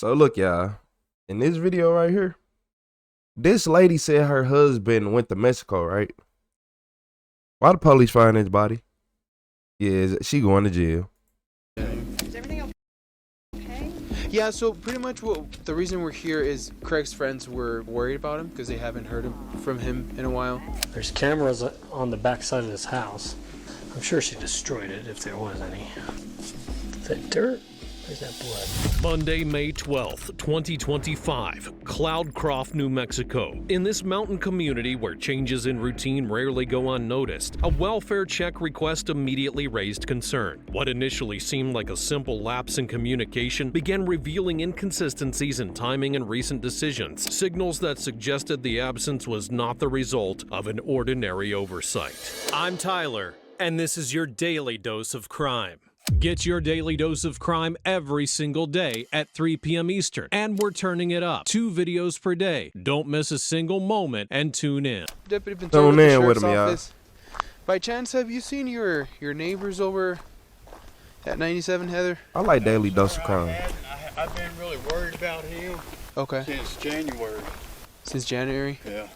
So look, y'all, in this video right here, this lady said her husband went to Mexico, right? Why the police find his body? Yeah, she going to jail. Is everything okay? Yeah, so pretty much the reason we're here is Craig's friends were worried about him because they haven't heard from him in a while. There's cameras on the back side of this house. I'm sure she destroyed it if there was any. Is that dirt? Where's that blood? Monday, May 12th, 2025, Cloudcroft, New Mexico. In this mountain community where changes in routine rarely go unnoticed, a welfare check request immediately raised concern. What initially seemed like a simple lapse in communication began revealing inconsistencies in timing and recent decisions, signals that suggested the absence was not the result of an ordinary oversight. I'm Tyler, and this is your daily dose of crime. Get your daily dose of crime every single day at 3 p.m. Eastern, and we're turning it up. 2 videos per day. Don't miss a single moment and tune in. Deputy Ventura with the Sheriff's Office. By chance, have you seen your neighbors over at 97, Heather? I like daily dose of crime. I've been really worried about him. Okay. Since January. Since January? Yeah.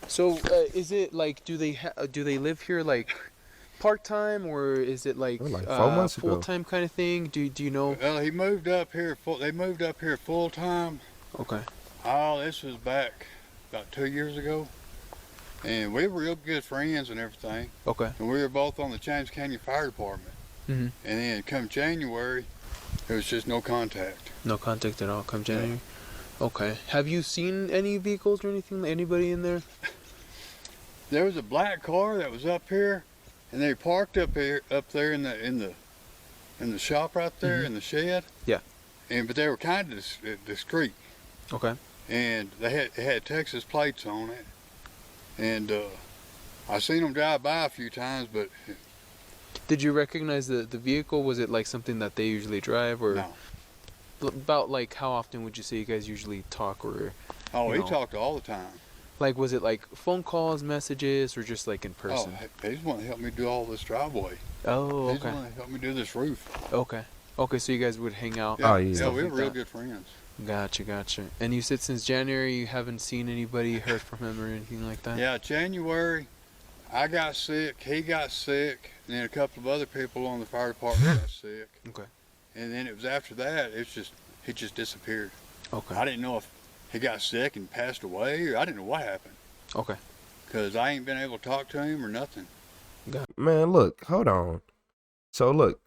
So, is it like, do they live here like part-time, or is it like 4 months ago. full-time kind of thing? Do you know? Well, he moved up here. They moved up here full-time. Okay. Oh, this was back about 2 years ago, and we were real good friends and everything. Okay. And we were both on the James Canyon Fire Department. Mm-hmm. And then come January, there was just no contact. No contact at all. Come January. Yeah. Okay. Have you seen any vehicles or anything? Anybody in there? There was a black car that was up here. And they parked up there in the shop right there in the shed. Yeah. But they were kind of discreet. Okay. And they had Texas plates on it. And I seen them drive by a few times, but. Did you recognize the vehicle? Was it like something that they usually drive, or? No. About like how often would you say you guys usually talk, or? Oh, he talked all the time. Like, was it like phone calls, messages, or just like in person? Oh, he's one to help me do all this driveway. Oh, okay. He's one to help me do this roof. Okay. Okay, so you guys would hang out. Yeah, yeah, we were real good friends. Gotcha. And you said since January you haven't seen anybody, heard from him or anything like that? Yeah, January, I got sick, he got sick, and then a couple of other people on the fire department got sick. Okay. And then it was after that, he just disappeared. Okay. I didn't know if he got sick and passed away, or I didn't know what happened. Okay. Because I ain't been able to talk to him or nothing. Man, look, hold on. So look,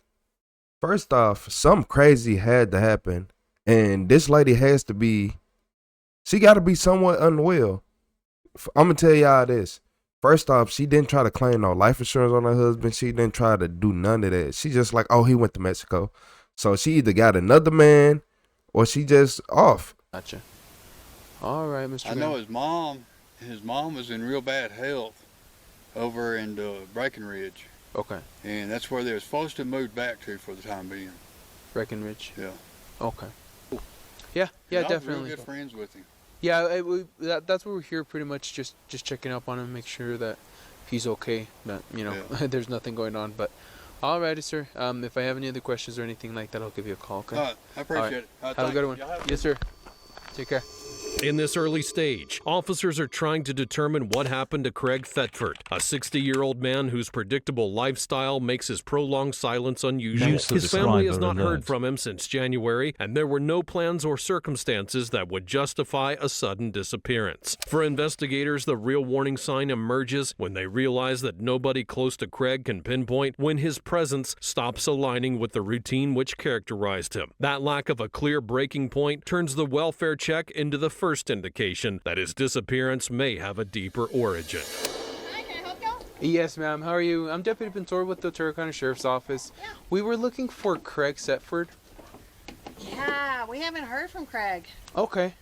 first off, something crazy had to happen, and this lady has to be, she got to be somewhat unwell. I'm gonna tell y'all this. First off, she didn't try to claim no life insurance on her husband. She didn't try to do none of that. She just like, oh, he went to Mexico. So she either got another man or she just off. Gotcha. All right, Mr. I know his mom was in real bad health over in Breckenridge. Okay. And that's where they were supposed to move back to for the time being. Breckenridge? Yeah. Okay. Yeah, definitely. I was real good friends with him. Yeah, that's what we're here pretty much, just checking up on him, make sure that he's okay, that, there's nothing going on. But alrighty, sir. If I have any other questions or anything like that, I'll give you a call, okay? All right, I appreciate it. Have a good one. Yes, sir. Take care. In this early stage, officers are trying to determine what happened to Craig Thetford, a 60-year-old man whose predictable lifestyle makes his prolonged silence unusual. His family has not heard from him since January, and there were no plans or circumstances that would justify a sudden disappearance. For investigators, the real warning sign emerges when they realize that nobody close to Craig can pinpoint when his presence stops aligning with the routine which characterized him. That lack of a clear breaking point turns the welfare check into the first indication that his disappearance may have a deeper origin. Hi, can I help y'all? Yes, ma'am. How are you? I'm Deputy Ventura with the Ventura County Sheriff's Office. Yeah. We were looking for Craig Thetford. Yeah, we haven't heard from Craig. Okay.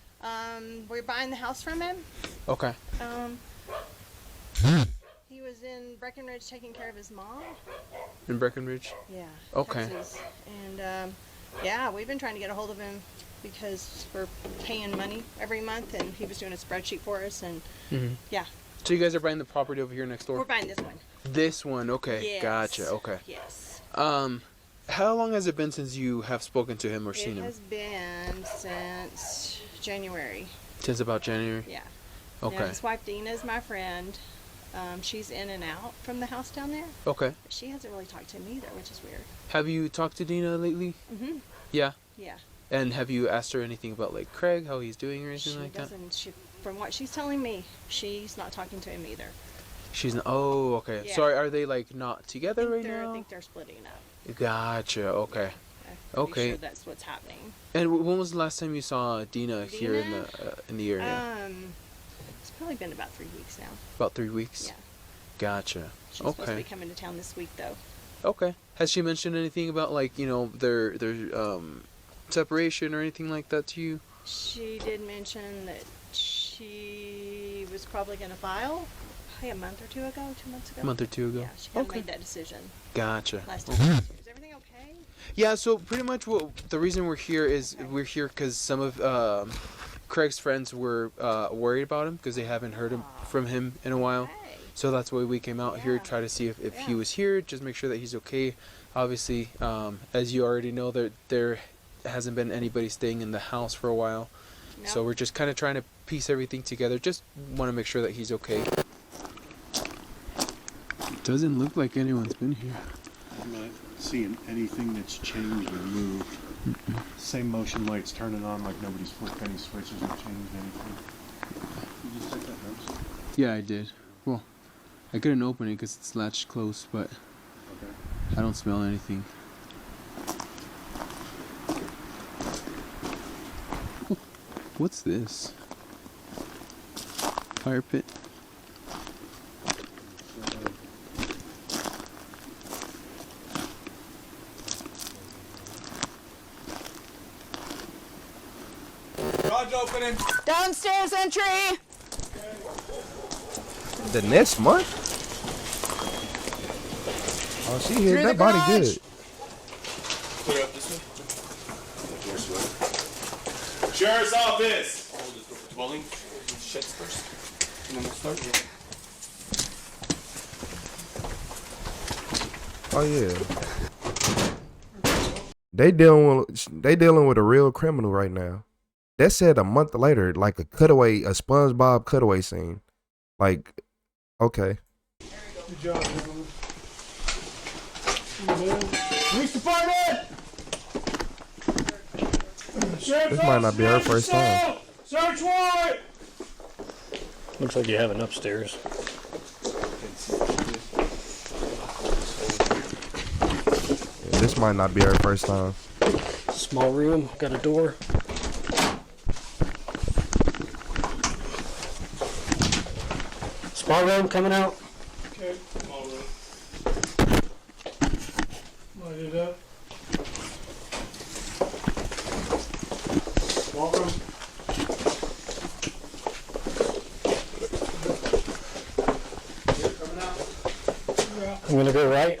We're buying the house from him. Okay. He was in Breckenridge taking care of his mom. In Breckenridge? Yeah. Okay. Texas. And yeah, we've been trying to get a hold of him because we're paying money every month, and he was doing a spreadsheet for us, and yeah. So you guys are buying the property over here next door? We're buying this one. This one, okay. Yes. Gotcha, okay. Yes. How long has it been since you have spoken to him or seen It him? has been since January. Since about January? Yeah. Okay. Now, his wife Dina is my friend. She's in and out from the house down there. Okay. But she hasn't really talked to him either, which is weird. Have you talked to Dina lately? Mm-hmm. Yeah. Yeah. And have you asked her anything about like Craig, how he's doing or anything She like that? doesn't. From what she's telling me, she's not talking to him either. She's not. Oh, okay. Yeah. So are they like not together right I now? think they're splitting up. Gotcha. Okay. I'm pretty Okay. sure that's what's happening. And when was the last time you saw Dina here in the area? It's probably been about 3 weeks now. About 3 weeks. Yeah. Gotcha. She's supposed to be Okay. coming to town this week, though. Okay. Has she mentioned anything about like their separation or anything like that to you? She did mention that she was probably going to file probably a month or two ago, 2 months ago. A month or two ago. Yeah, she kind of Okay. made that decision Gotcha. last time. Is everything okay? Yeah, so pretty much the reason we're here is we're here because some of Craig's friends were worried about him because they haven't heard from him in a while. Hey. So that's why we came out here to Yeah. try to see if he Yeah. was here, just make sure that he's okay. Obviously, as you already know, there hasn't been anybody staying in the house for a while. No. So we're just kind of trying to piece everything together. Just want to make sure that he's okay. Doesn't look like anyone's been here. I'm not seeing anything that's changed or moved. Same motion lights turning on like nobody's flipped any switches or changed anything. You just check that house? Yeah, I did. Well, I couldn't open it because it's latched close, but Okay. I don't smell anything. What's this? Fire pit? Downstairs entry! The next month? Oh, she hit Through that the body garage. good. Clear up this way. Sheriff's office! Dwelling sheds first. And then we'll start. Oh yeah. They dealing with a real criminal right now. That said a month later, like a SpongeBob cutaway scene. Like, okay. Good job, gentlemen. Police department! This might not be her first time. Search warrant! Looks like you have an upstairs. Yeah, this might not be her first time. Small room, got a door. Small room coming out. Okay. Light it up. Small room. I'm gonna go right.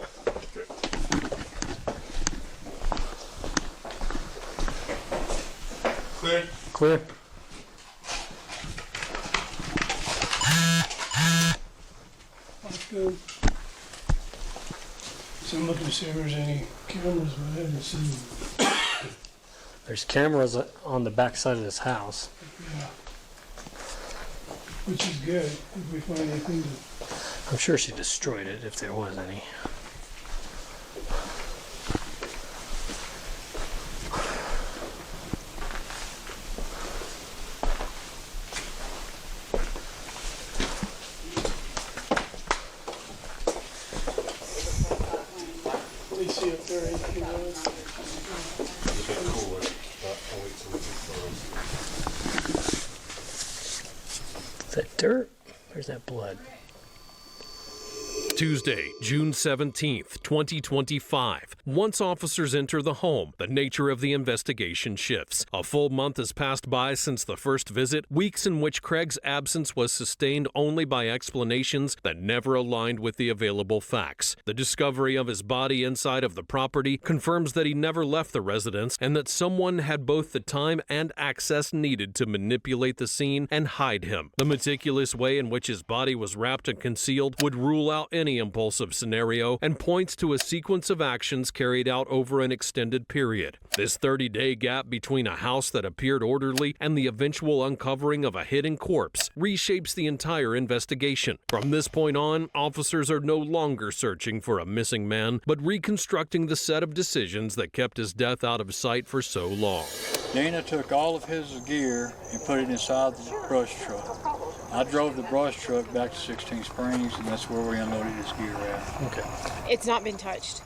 Clear. Clear. That's good. So I'm looking to see if there's any cameras, but I haven't seen them. There's cameras on the back side of this house. Yeah. Which is good, if we find anything to... I'm sure she destroyed it if there was any. Let me see if there are anything else. Is that dirt? Where's that blood? Tuesday, June 17th, 2025. Once officers enter the home, the nature of the investigation shifts. A full month has passed by since the first visit, weeks in which Craig's absence was sustained only by explanations that never aligned with the available facts. The discovery of his body inside of the property confirms that he never left the residence and that someone had both the time and access needed to manipulate the scene and hide him. The meticulous way in which his body was wrapped and concealed would rule out anyone any impulsive scenario and points to a sequence of actions carried out over an extended period. This 30-day gap between a house that appeared orderly and the eventual uncovering of a hidden corpse reshapes the entire investigation. From this point on, officers are no longer searching for a missing man, but reconstructing the set of decisions that kept his death out of sight for so long. Dana took all of his gear and put it inside the brush truck. I drove the brush truck back to 16 Springs, and that's where we unloaded his gear at. Okay. It's not been touched.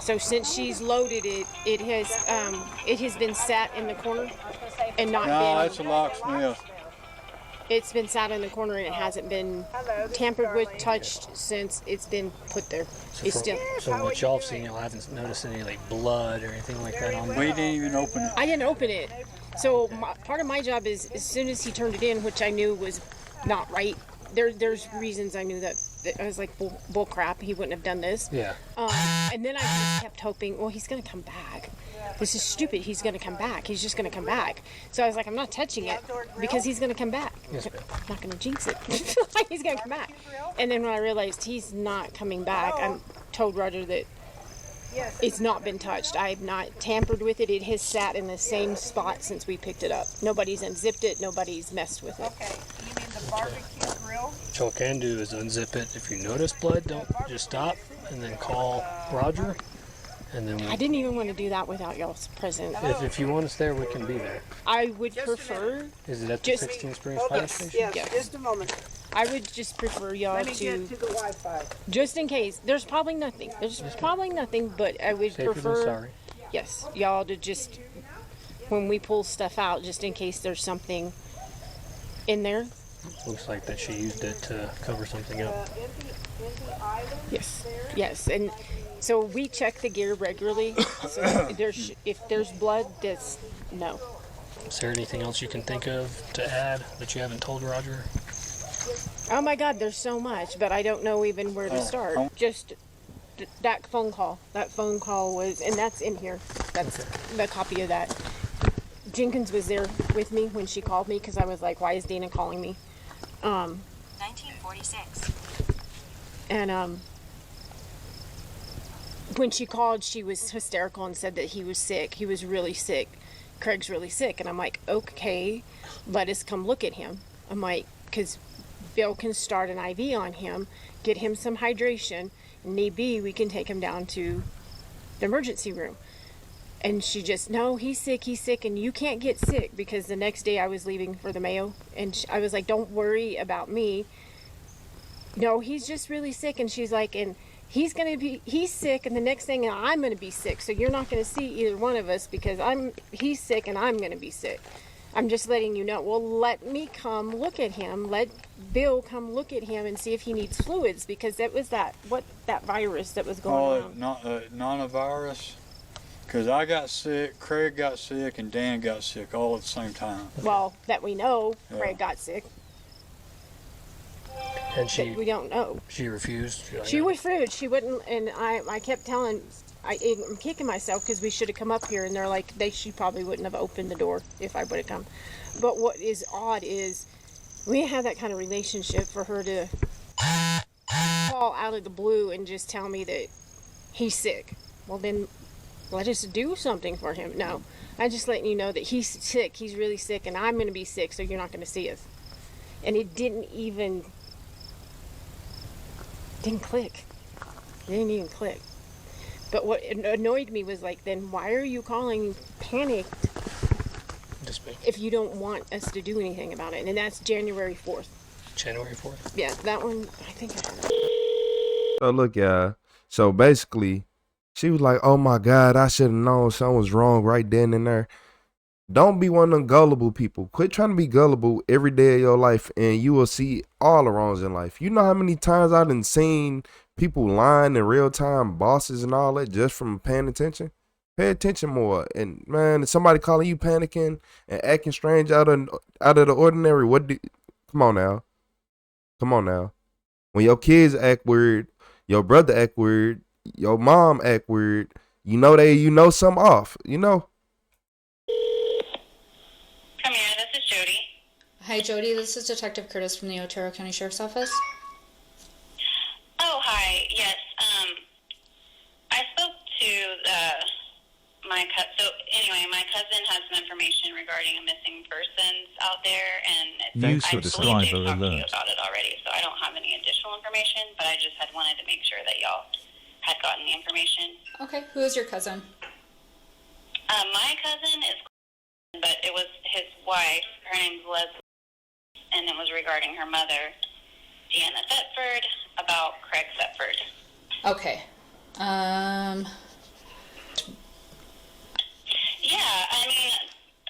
So since she's loaded it, it has been sat in the corner and not No, been. that's a locksmith. It's been sat in the corner and it hasn't been tampered with, touched since it's been put there. So what y'all have seen, y'all haven't noticed any like blood or anything like that on We there? didn't even open it. I didn't open it. So part of my job is, as soon as he turned it in, which I knew was not right, there's reasons I knew that I was like, bull crap, he wouldn't have done this. Yeah. And then I just kept hoping, well, he's going to come back. This is stupid. He's going to come back. He's just going to come back. So I was like, I'm not touching it because he's going to come back. Yes, ma'am. I'm not going to jinx it. He's going to come back. And then when I realized he's not coming back, I told Roger that it's not been touched. I have not tampered with it. It has sat in the same spot since we picked it up. Nobody's unzipped it. Nobody's messed with it. Okay, you mean the barbecue grill? What y'all can do is unzip it. If you notice blood, don't just stop and then call Roger. And then I didn't even want to do that without y'all's present. if you want us there, we can be there. I would prefer. Is it at the Just- 16 Springs Fire Station? Yes. Just a moment. I would just prefer y'all Let me get to, to the Wi-Fi. just in case. There's probably nothing. But I would Safer than prefer. sorry. Yes, y'all to just, when we pull stuff out, just in case there's something in there. Looks like that she used it to cover something up. Yes, and so we check the gear regularly. So if there's blood, that's no. Is there anything else you can think of to add that you haven't told Roger? Oh my God, there's so much, but I don't know even where to start. Just that phone call. That phone call was, and that's in here. That's the copy of that. Jenkins was there with me when she called me because I was like, why is Dana calling me? 1946. And when she called, she was hysterical and said that he was sick. He was really sick. Craig's really sick. And I'm like, okay, let us come look at him. I'm like, because Bill can start an IV on him, get him some hydration. Need be, we can take him down to the emergency room. And she just, no, he's sick, and you can't get sick, because the next day I was leaving for the Mayo, and I was like, don't worry about me. No, he's just really sick. And she's like, and he's sick, and the next thing I'm going to be sick, so you're not going to see either one of us, because he's sick and I'm going to be sick. I'm just letting you know. Well, let me come look at him. Let Bill come look at him and see if he needs fluids, because that was that virus that was going on. Nanovirus. Because I got sick, Craig got sick, and Dan got sick all at the same time. Well, that we know, Yeah. Craig got sick. And But we don't know. she refused. She refused. She wouldn't, and I kept telling, I'm kicking myself because we should have come up here, and they're like, she probably wouldn't have opened the door if I would have come. But what is odd is we have that kind of relationship for her to call out of the blue and just tell me that he's sick. Well, then let us do something for him. No, I'm just letting you know that he's sick. He's really sick, and I'm going to be sick, so you're not going to see us. And it didn't click. It didn't even click. But what annoyed me was like, then why are you calling panicked if you don't want us to do anything about it? And that's January 4th. January 4th? Yeah, that one, I think I have it. So look, y'all. So basically, she was like, oh my God, I should have known something was wrong right then and there. Don't be one of them gullible people. Quit trying to be gullible every day of your life, and you will see all the wrongs in life. You know how many times I've done seen people lying in real time, bosses and all that, just from paying attention? Pay attention more. And man, if somebody calling you panicking and acting strange out of the ordinary, come on now. When your kids act weird, your brother act weird, your mom act weird, you know something off, you know? Come here, this is Jody. Hi, Jody. This is Detective Curtis from the Otero County Sheriff's Office. Oh, hi. Hi. Yes. I spoke to my cousin. So anyway, my cousin has some information regarding a missing persons out there, and New I believe subscriber they've talked to you alert. about it already. So I don't have any additional information, but I just had wanted to make sure that y'all had gotten the information. Okay, who is your cousin? My cousin is, but it was his wife. Her name's Leslie, and it was regarding her mother, Deanna Thetford, about Craig Thetford. Okay. Yeah, I mean,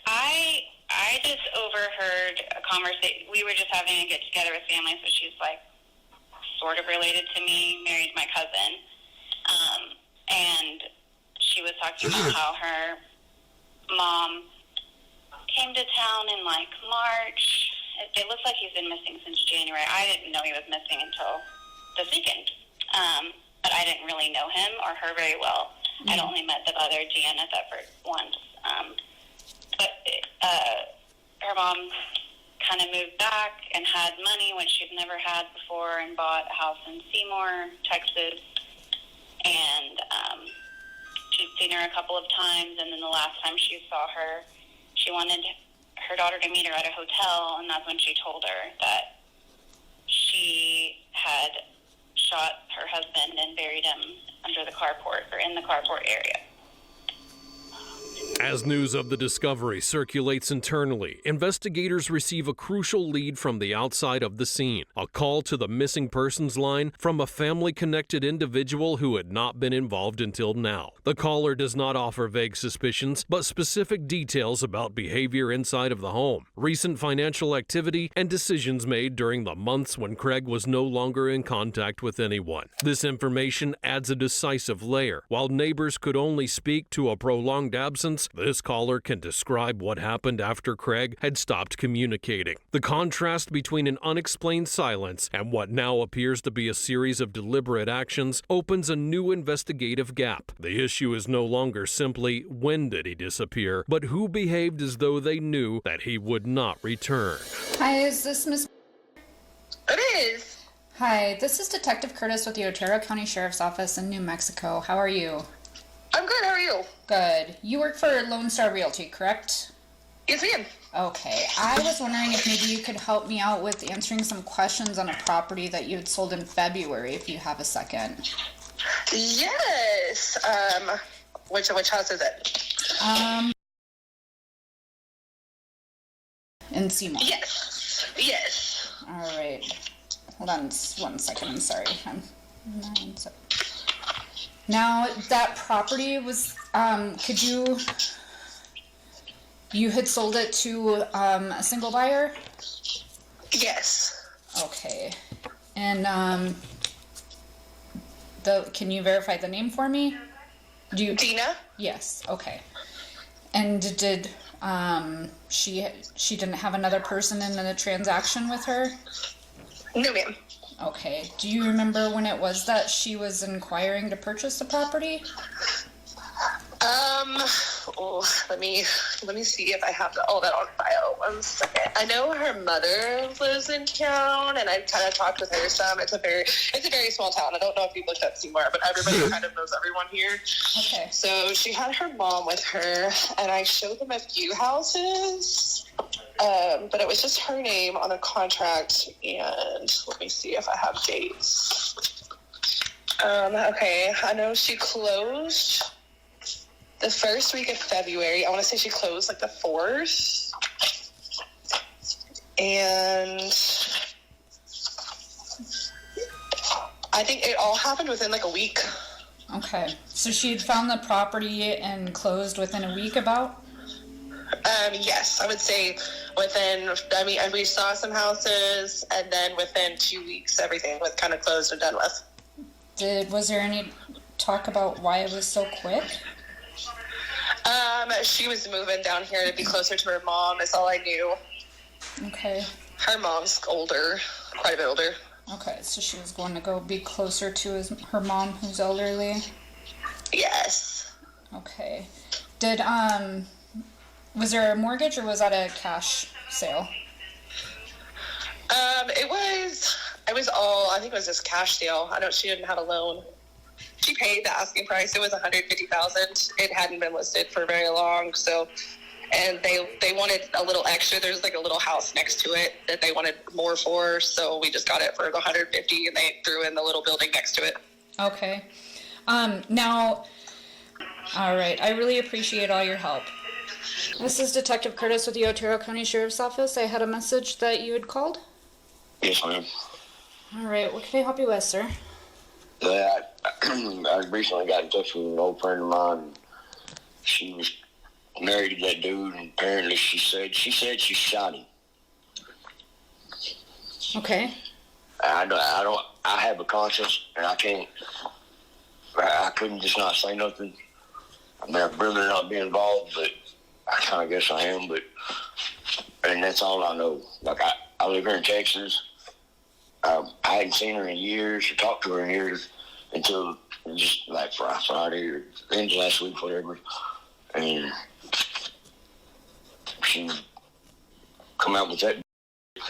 I just overheard a conversation. We were just having a get-together with family, so she's, like, sort of related to me, married my cousin. And she was talking about how her mom came to town in, like, March. It looks like he's been missing since January. I didn't know he was missing until this weekend. But I didn't really know him or her very well. Mm-hmm. I'd only met the other Deanna Thetford once. But her mom kind of moved back and had money, which she'd never had before, and bought a house in Seymour, Texas. And she'd seen her a couple of times, and then the last time she saw her, she wanted her daughter to meet her at a hotel, and that's when she told her that she had shot her husband and buried him under the carport, or in the carport area. As news of the discovery circulates internally, investigators receive a crucial lead from the outside of the scene. A call to the missing persons line from a family-connected individual who had not been involved until now. The caller does not offer vague suspicions, but specific details about behavior inside of the home, recent financial activity, and decisions made during the months when Craig was no longer in contact with anyone. This information adds a decisive layer. While neighbors could only speak to a prolonged absence, this caller can describe what happened after Craig had stopped communicating. The contrast between an unexplained silence and what now appears to be a series of deliberate actions opens a new investigative gap. The issue is no longer simply when did he disappear, but who behaved as though they knew that he would not return. Hi, is this Miss? It is. Hi, this is Detective Curtis with the Otero County Sheriff's Office in New Mexico. How are you? I'm good, how are you? Good. You work for Lone Star Realty, correct? Yes, ma'am. Okay. I was wondering if maybe you could help me out with answering some questions on a property that you had sold in February, if you have a second. Yes. Which house is it? In Seymour. Yes. Yes. All right. Hold on 1 second. I'm sorry. Now, that property was, you had sold it to a single buyer? Yes. Okay. And, can you verify the name for me? Dina? Yes, okay. And did, she didn't have another person in the transaction with her? No, ma'am. Okay. Do you remember when it was that she was inquiring to purchase the property? Let me see if I have all that on file. 1 second. I know her mother lives in town, and I've kind of talked with her some. It's a very small town. I don't know if you've looked up Seymour, but everybody kind of knows everyone here. Okay. So she had her mom with her, and I showed them a few houses, but it was just her name on a contract, and let me see if I have dates. Okay, I know she closed the first week of February. I want to say she closed like the 4th. And I think it all happened within like a week. Okay. So she had found the property and closed within a week about? Yes, I would say and we saw some houses, and then within 2 weeks, everything was kind of closed and done with. Was there any talk about why it was so quick? She was moving down here to be closer to her mom. That's all I knew. Okay. Her mom's older, quite a bit older. Okay, so she was going to go be closer to her mom, who's elderly? Yes. Okay. Was there a mortgage or was that a cash sale? It was, It was all, I think it was this cash deal. I know she didn't have a loan. She paid the asking price. It was $150,000. It hadn't been listed for very long, so, and they wanted a little extra. There's like a little house next to it that they wanted more for, so we just got it for the $150, and they threw in the little building next to it. Okay. Now, all right. I really appreciate all your help. This is Detective Curtis with the Otero County Sheriff's Office. I had a message that you had called. Yes, ma'am. All right. What can I help you with, sir? I recently got in touch with an old friend of mine. She was married to that dude, and apparently she said she shot him. Okay. I have a conscience, and I couldn't just not say nothing. I mean, I'd rather not be involved, but I kind of guess I am, and that's all I know. Like, I live here in Texas. I hadn't seen her in years or talked to her in years until just like Friday or end of last week, whatever. And she come out with that.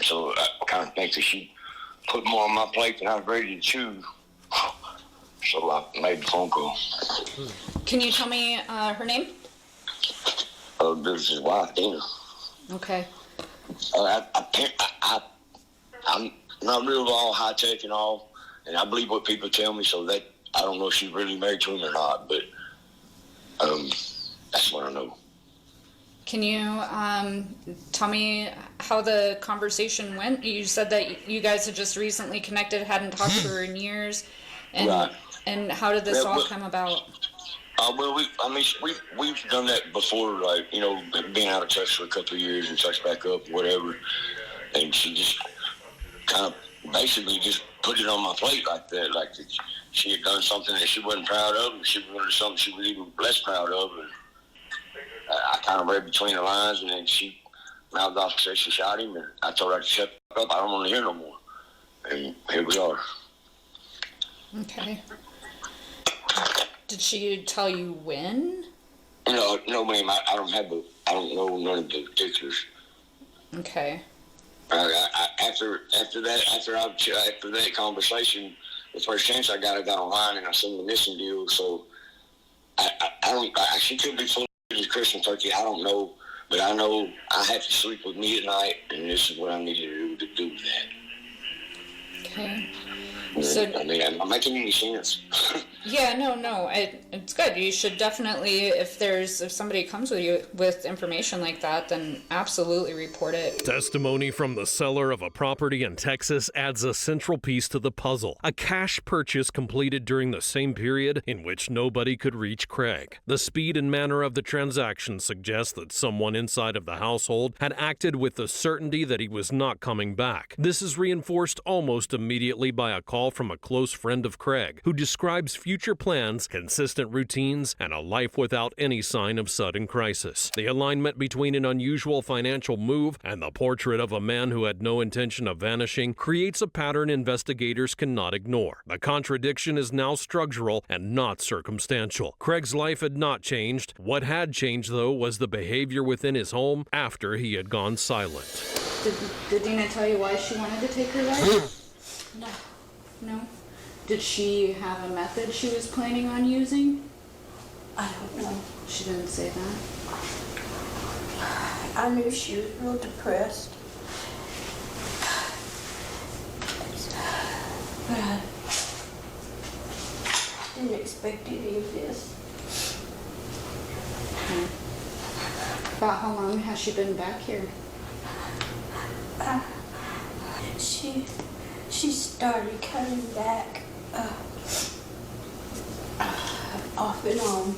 So I kind of think that she put more on my plate than I was ready to chew. So I made the phone call. Can you tell me her name? This is his wife, Dina. Okay. I'm not real all high tech and all, and I believe what people tell me. So that I don't know if she's really married to him or not, but that's what I know. Can you tell me how the conversation went? You said that you guys had just recently connected, hadn't talked to her in years, and right. And how did this all come about? Well, we've done that before, like, you know, being out of touch for a couple of years and touch back up, whatever. And she just kind of basically just put it on my plate like that, like that she had done something that she wasn't proud of, and she was going to do something she was even less proud of. And I kind of read between the lines, and then she mouthed off and said she shot him, and I told her to shut up. I don't want to hear no more. And here we are. Okay. Did she tell you when? No, ma'am. I don't know none of the particulars. Okay. After that conversation, the first chance I got online, and I seen the missing deal. So she could be full of Christmas turkey. I don't know, but I know I have to sleep with me at night, and this is what I needed to do with that. Okay. So, I mean, am I making any sense? Yeah, no, it's good. You should definitely, if somebody comes with you with information like that, then absolutely report it. Testimony from the seller of a property in Texas adds a central piece to the puzzle. A cash purchase completed during the same period in which nobody could reach Craig. The speed and manner of the transaction suggests that someone inside of the household had acted with the certainty that he was not coming back. This is reinforced almost immediately by a call from a close friend of Craig, who describes future plans, consistent routines, and a life without any sign of sudden crisis. The alignment between an unusual financial move and the portrait of a man who had no intention of vanishing creates a pattern investigators cannot ignore. The contradiction is now structural and not circumstantial. Craig's life had not changed. What had changed, though, was the behavior within his home after he had gone silent. Did Dina tell you why she wanted to take her life? No? Did she have a method she was planning on using? I don't know. She didn't say that. I knew she was real depressed. But I didn't expect any of this. About how long has she been back here? She started coming back off and on.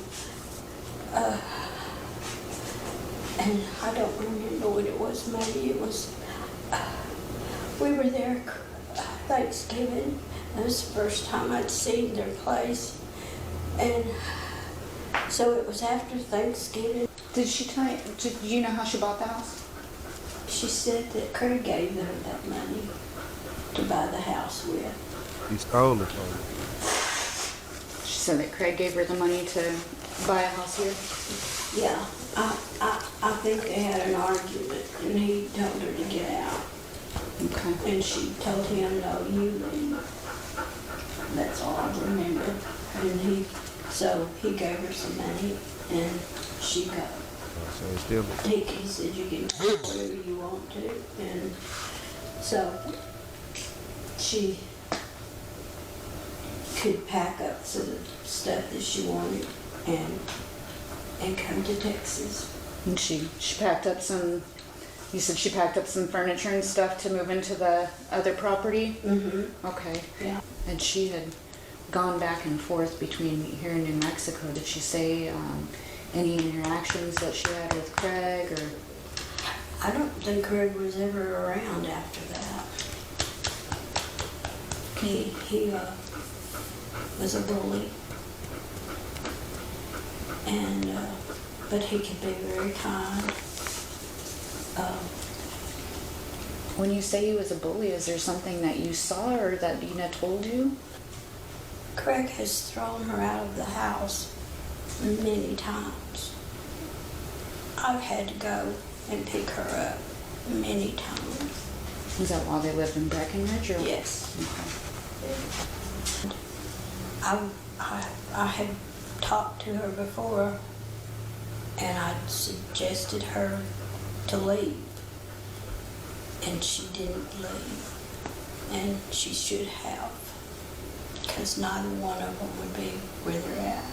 And I don't remember what it was. Maybe it was, we were there Thanksgiving. That was the first time I'd seen their place. And so it was after Thanksgiving. Did she tell you, do you know how she bought the house? She said that Craig gave her that money to buy the house with. He stole it from her. She said that Craig gave her the money to buy a house here? Yeah, I think they had an argument, and he told her to get out. Okay. And she told him, no, you leave. That's all I remember. And so he gave her some money and she got he said you can do whatever you want to. And so she could pack up some stuff that she wanted and come to Texas. And she packed up some, you said she packed up some furniture and stuff to move into the other property? Mm-hmm. Okay. Yeah. And she had gone back and forth between here and New Mexico. Did she say any interactions that she had with Craig, or? I don't think Craig was ever around after that. He was a bully, and but he could be very kind. When you say he was a bully, is there something that you saw or that Dina told you? Craig has thrown her out of the house many times. I've had to go and pick her up many times. Was that while they lived in Breckenridge? Or? Yes. Okay. I had talked to her before, and I suggested her to leave, and she didn't leave, and she should have, because neither one of them would be where they're at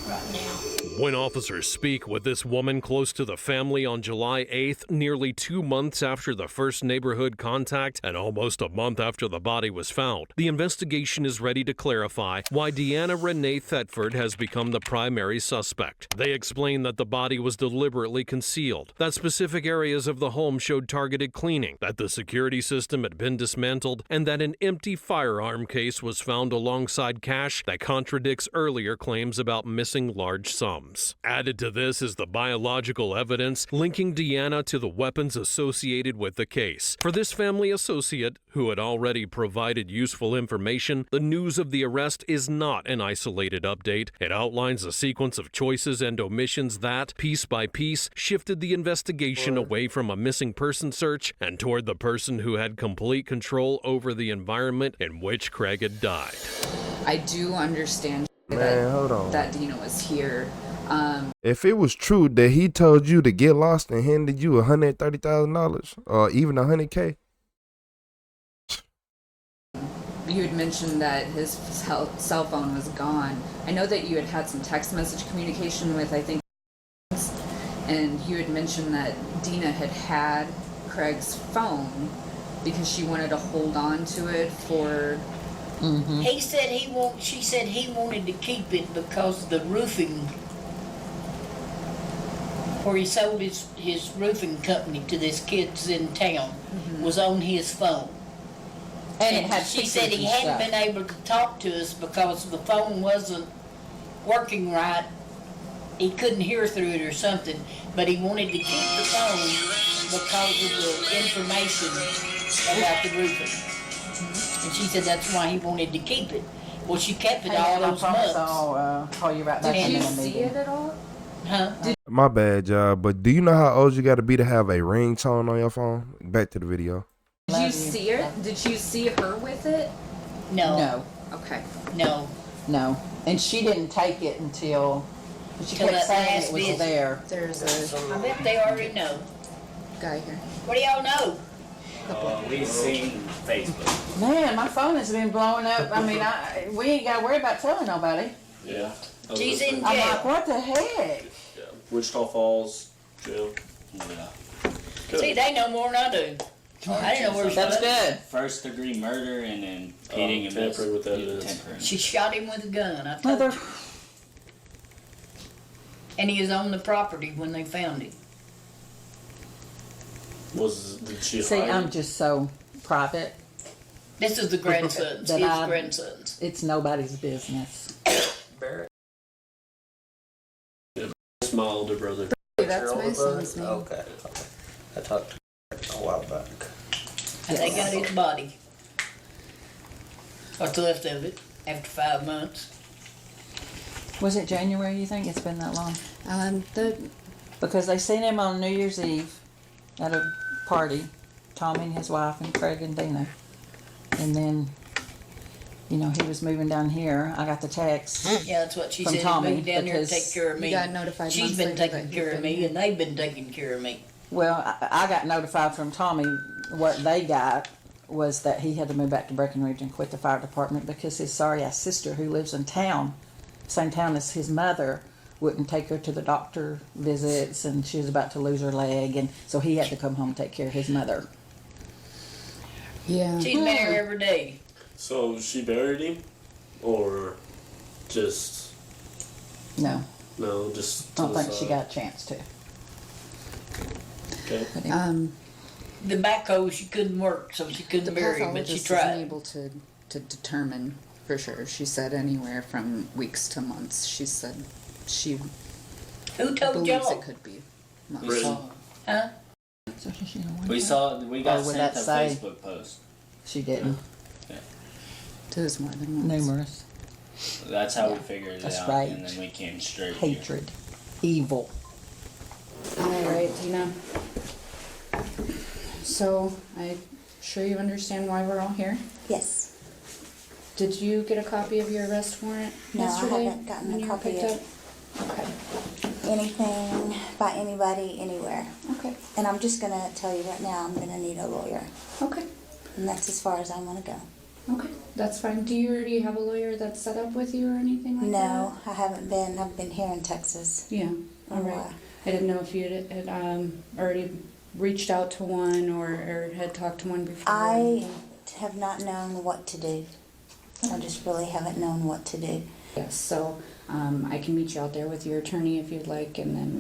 right now. When officers speak with this woman close to the family on July 8th, nearly 2 months after the first neighborhood contact and almost a month after the body was found, the investigation is ready to clarify why Deanna Renee Thetford has become the primary suspect. They explain that the body was deliberately concealed, that specific areas of the home showed targeted cleaning, that the security system had been dismantled, and that an empty firearm case was found alongside cash that contradicts earlier claims about missing large sums. Added to this is the biological evidence linking Deanna to the weapons associated with the case. For this family associate, who had already provided useful information, the news of the arrest is not an isolated update. It outlines a sequence of choices and omissions that, piece by piece, shifted the investigation away from a missing person search and toward the person who had complete control over the environment in which Craig had died. I do understand hold on. that Dina was here. If it was true that he told you to get lost and handed you $130,000 or even $100K, You had mentioned that his cell phone was gone. I know that you had had some text message communication with, I think, and you had mentioned that Dina had Craig's phone because she wanted to hold on to it for... Mm-hmm. She said he wanted to keep it because the roofing, where he sold his roofing company to this kids in town, was on his phone. And she said he hadn't been able to talk to us because the phone wasn't working right. He couldn't hear through it or something, but he wanted to keep the phone because of the information about the roofing. And she said that's why he wanted to keep it. Well, she kept it all those months. I'll call you right back. Did you see it at all? Huh? my bad, y'all, but do you know how old you got to be to have a ringtone on your phone? Back to the video. Did you see it? Did you see her with it? No. No. Okay. No. No. And she didn't take it until she Till kept that saying last it was visit. there. There's a I bet they already know. guy here. What do y'all know? We've seen Facebook. Man, my phone has been blowing up. I mean, we ain't got to worry about telling nobody. Yeah. She's in jail. I'm like, what the heck? Yeah. Wichita Falls jail. Yeah. See, they know more than I do. I didn't know where she That's was. good. First degree murder and then hitting him tampering with evidence. Tampering. She shot him with a gun, I told you. And he was on the property when they found him. Did she See, hide? I'm just so private. This is the grandsons, That his grandsons. It's nobody's business. That's my older brother. That's my son's name. Okay. I talked to her a while back. And they got his body. What's left of it after 5 months. Was it January, you think? It's been that long? Because they seen him on New Year's Eve at a party, Tommy and his wife and Craig and Dina. And then, you know, he was moving down here. I got the text. Yeah, that's what she from said. Tommy, Moved down here to take care of me. you got notified She's months been later taking that care he'd of been me, here. and they've been taking care of me. Well, I got notified from Tommy. What they got was that he had to move back to Breckenridge and quit the fire department because his sorry-ass sister, who lives in town, same town as his mother, wouldn't take her to the doctor visits, and she was about to lose her leg, and so he had to come home and take care of his mother. Yeah. She's been here every day. So she buried him, or just No, no? Just I don't to the think she side? got a chance to. Okay. The backhoe, she couldn't work, so she couldn't The bury him, but she pathologist isn't tried. able to determine for sure. She said anywhere from weeks to months. She said she Who told believes y'all? it could be We months. saw. Huh? So she should have won We that. saw, we got Or would sent that a say- Facebook post. She didn't. It was more than once. Numerous. That's how we Yeah, figured it that's out, right. and then we came straight here. Hatred. Evil. All right, Tina. So, I'm sure you understand why we're all here. Yes. Did you get a copy of your arrest warrant No, I yesterday? haven't gotten when a you were copy picked yet. up? Okay. Anything by anybody, anywhere. Okay. And I'm just going to tell you right now, I'm going to need a lawyer. Okay. And that's as far as I want to go. Okay, that's fine. Do you already have a lawyer that's set up with you or anything like that? No, I haven't been. I've been here in Texas. Yeah, all right. Why? I didn't know if you had already reached out to one or had talked to one before. I have not known what to do. I just really haven't known what to do. Yes, so I can meet you out there with your attorney if you'd like, and then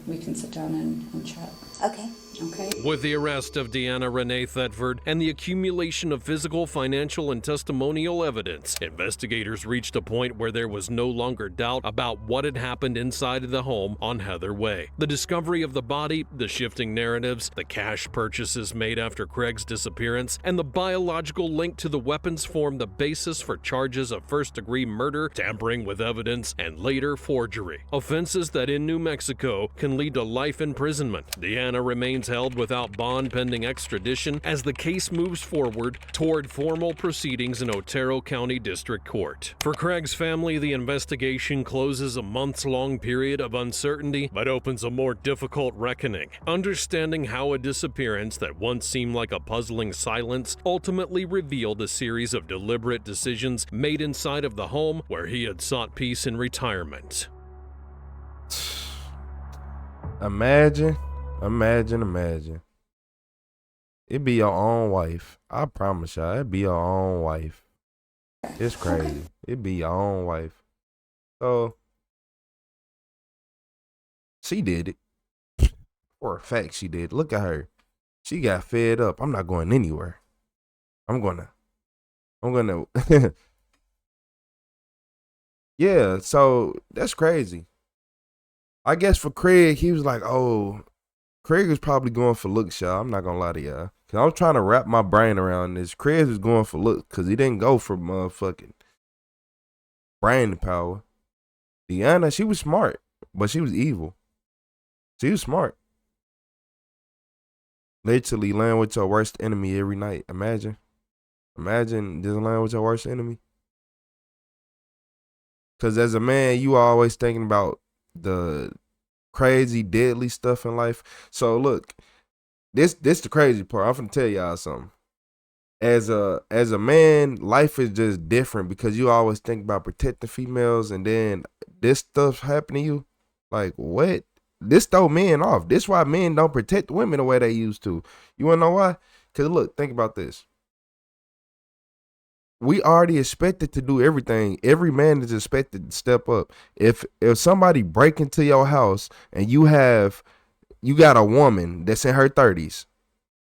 we can sit down and chat. Okay. Okay. With the arrest of Deanna Renee Thetford and the accumulation of physical, financial, and testimonial evidence, investigators reached a point where there was no longer doubt about what had happened inside of the home on Heather Way. The discovery of the body, the shifting narratives, the cash purchases made after Craig's disappearance, and the biological link to the weapons formed the basis for charges of first-degree murder, tampering with evidence, and later forgery. Offenses that in New Mexico can lead to life imprisonment. Deanna remains held without bond pending extradition as the case moves forward toward formal proceedings in Otero County District Court. For Craig's family, the investigation closes a months-long period of uncertainty, but opens a more difficult reckoning. Understanding how a disappearance that once seemed like a puzzling silence ultimately revealed a series of deliberate decisions made inside of the home where he had sought peace in retirement. Imagine. It be your own wife. I promise y'all, it be your own wife. It's crazy. It be your own wife. So she did it. For a fact, she did. Look at her. She got fed up. I'm not going anywhere. I'm gonna. Yeah. So that's crazy. I guess for Craig, he was like, oh. Craig was probably going for looks, y'all. I'm not gonna lie to y'all. Cause I was trying to wrap my brain around this. Craig was going for looks because he didn't go for motherfucking brain power. Deanna, she was smart, but she was evil. She was smart. Literally laying with your worst enemy every night. Imagine just laying with your worst enemy. Cause as a man, you are always thinking about the crazy, deadly stuff in life. So look, this the crazy part. I'm finna tell y'all something. As a man, life is just different because you always think about protecting females, and then this stuff happen to you. Like what? This throw men off. This why men don't protect women the way they used to. You wanna know why? Cause look, think about this. We already expected to do everything. Every man is expected to step up. If somebody break into your house and you got a woman that's in her 30s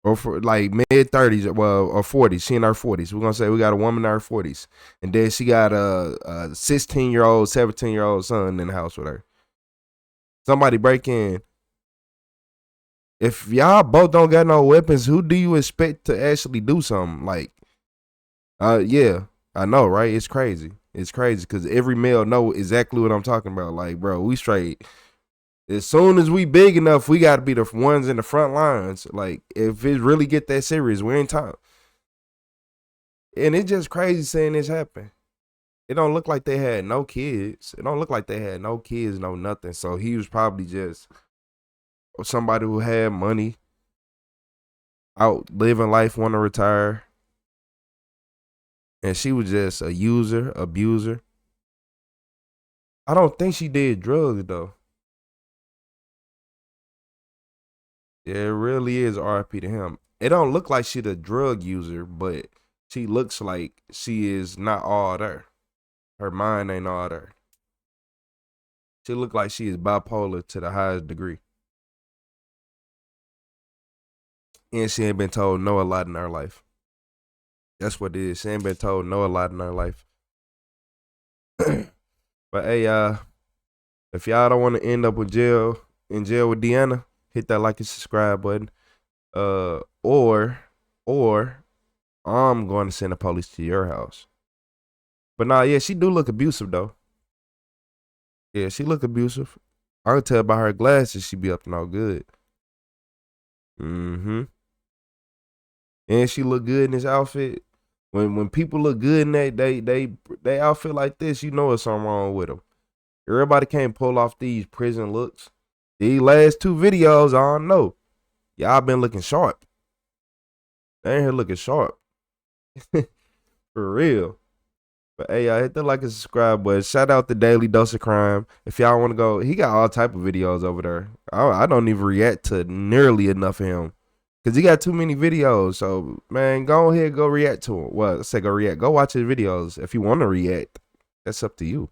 or for like mid 30s, well, or 40s, she in her 40s. We're gonna say we got a woman in her 40s, and then she got a 16-year-old, 17-year-old son in the house with her. Somebody break in. If y'all both don't got no weapons, who do you expect to actually do something? Like, yeah, I know, right? It's crazy. It's crazy because every male know exactly what I'm talking about. Like, bro, we straight. As soon as we big enough, we got to be the ones in the front lines. Like, if it really get that serious, we ain't time. And it's just crazy seeing this happen. It don't look like they had no kids. It don't look like they had no kids, no nothing. So he was probably just somebody who had money, out living life, want to retire. And she was just a user, abuser. I don't think she did drugs, though. Yeah, it really is RIP to him. It don't look like she the drug user, but she looks like she is not all there. Her mind ain't all there. She look like she is bipolar to the highest degree. And she ain't been told no a lot in her life. That's what it is. She ain't been told no a lot in her life. But hey, if y'all don't want to end up in jail with Deanna, hit that like and subscribe button. Or I'm going to send the police to your house. But nah, yeah, she do look abusive though. Yeah, she look abusive. I can tell by her glasses she be up to no good. Mm-hmm. And she look good in this outfit. When people look good in that they outfit like this, you know there's something wrong with them. Everybody can't pull off these prison looks. These last 2 videos, I don't know. Y'all been looking sharp. They ain't here looking sharp. For real. But hey, y'all hit the like and subscribe button. Shout out to Daily Dose of Crime. If y'all want to go, he got all type of videos over there. I don't even react to nearly enough of him. Because he got too many videos. So, man, go ahead, go react to him. Well, let's say go react. Go watch his videos. If you want to react, that's up to you.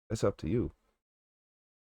That's up to you.